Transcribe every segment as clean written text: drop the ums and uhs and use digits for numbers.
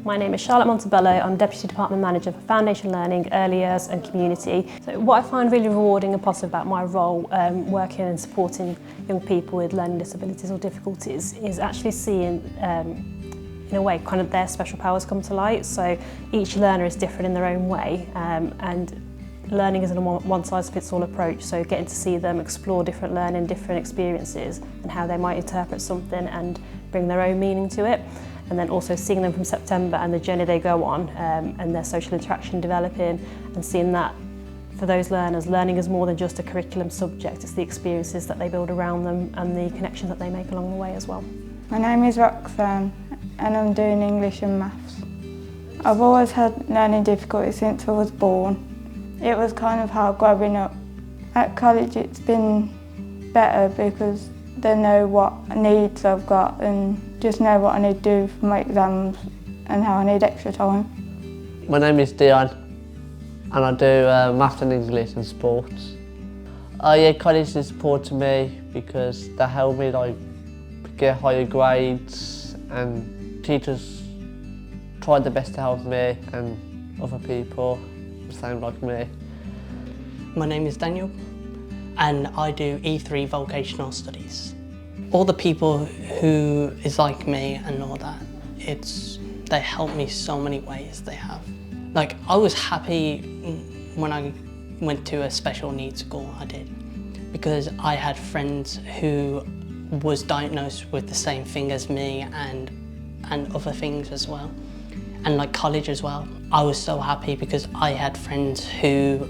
My name is Charlotte Montebello. I'm Deputy Department Manager for Foundation Learning, Early Years and Community. So what I find really rewarding and positive about my role working and supporting young people with learning disabilities or difficulties is actually seeing, in a way, kind of their special powers come to light. So each learner is different in their own way and learning isn't a one-size-fits-all approach, so getting to see them explore different learning, different experiences and how they might interpret something and bring their own meaning to it. And then also seeing them from September and the journey they go on and their social interaction developing, and seeing that for those learners, learning is more than just a curriculum subject, it's the experiences that they build around them and the connections that they make along the way as well. My name is Roxanne and I'm doing English and Maths. I've always had learning difficulties since I was born. It was kind of hard growing up. At college it's been better because they know what needs I've got and just know what I need to do for my exams and how I need extra time. My name is Dion and I do maths and English and sports. College is important to me because they help me get higher grades, and teachers try their best to help me and other people the same like me. My name is Daniel and I do E3 Vocational Studies. All the people who is like me and all that, they help me so many ways, they have. Like, I was happy when I went to a special needs school, I did, because I had friends who was diagnosed with the same thing as me and other things as well. And like college as well. I was so happy because I had friends who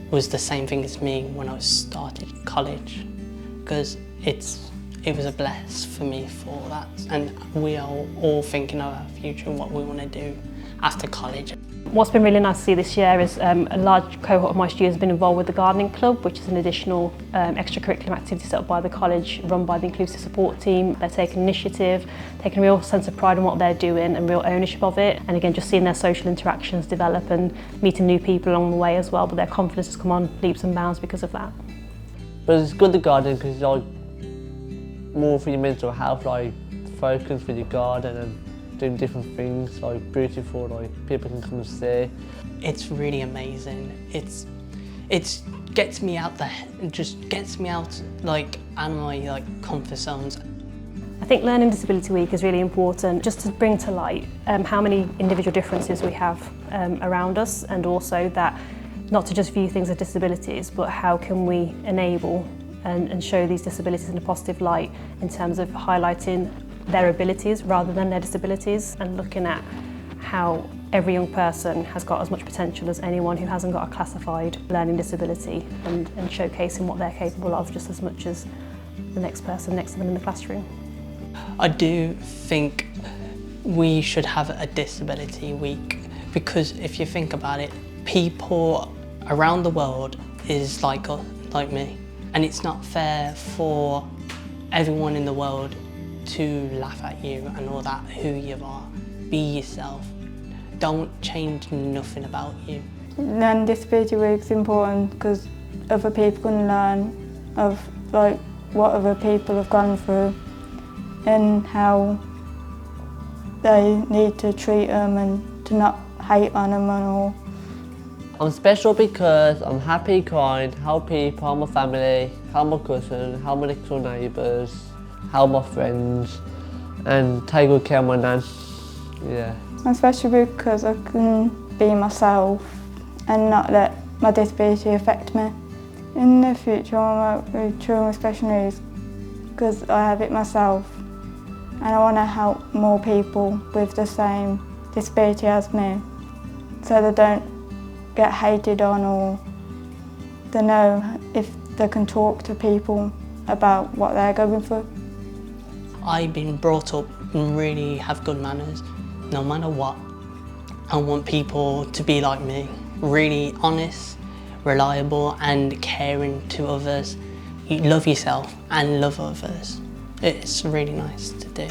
was the same thing as me when I started college, because it was a bless for me for that, and we are all thinking of our future and what we want to do after college. What's been really nice to see this year is a large cohort of my students have been involved with the gardening club, which is an additional extracurricular activity set up by the college, run by the inclusive support team. They're taking initiative, taking a real sense of pride in what they're doing and real ownership of it. And again, just seeing their social interactions develop and meeting new people along the way as well, but their confidence has come on leaps and bounds because of that. But it's good, the gardening, because it's more for your mental health, focus for your garden and doing different things, beautiful, people can come and see. It's really amazing. It gets me out there, it just gets me out out of my comfort zones. I think Learning Disability Week is really important just to bring to light how many individual differences we have around us, and also that not to just view things as disabilities, but how can we enable and show these disabilities in a positive light in terms of highlighting their abilities rather than their disabilities, and looking at how every young person has got as much potential as anyone who hasn't got a classified learning disability, and showcasing what they're capable of just as much as the next person next to them in the classroom. I do think we should have a disability week, because if you think about it, people around the world is like me, and it's not fair for everyone in the world to laugh at you and all that, who you are. Be yourself. Don't change nothing about you. Learning Disability Week is important because other people can learn of what other people have gone through and how they need to treat them and to not hate on them and all. I'm special because I'm happy, kind, help people, help my family, help my cousin, help my next door neighbours, help my friends, and take good care of my nan. Yeah. I'm special because I can be myself and not let my disability affect me. In the future I work with children with special needs because I have it myself, and I want to help more people with the same disability as me, so they don't get hated on, or they know if they can talk to people about what they're going through. I've been brought up and really have good manners, no matter what. I want people to be like me, really honest, reliable and caring to others. You love yourself and love others. It's really nice to do.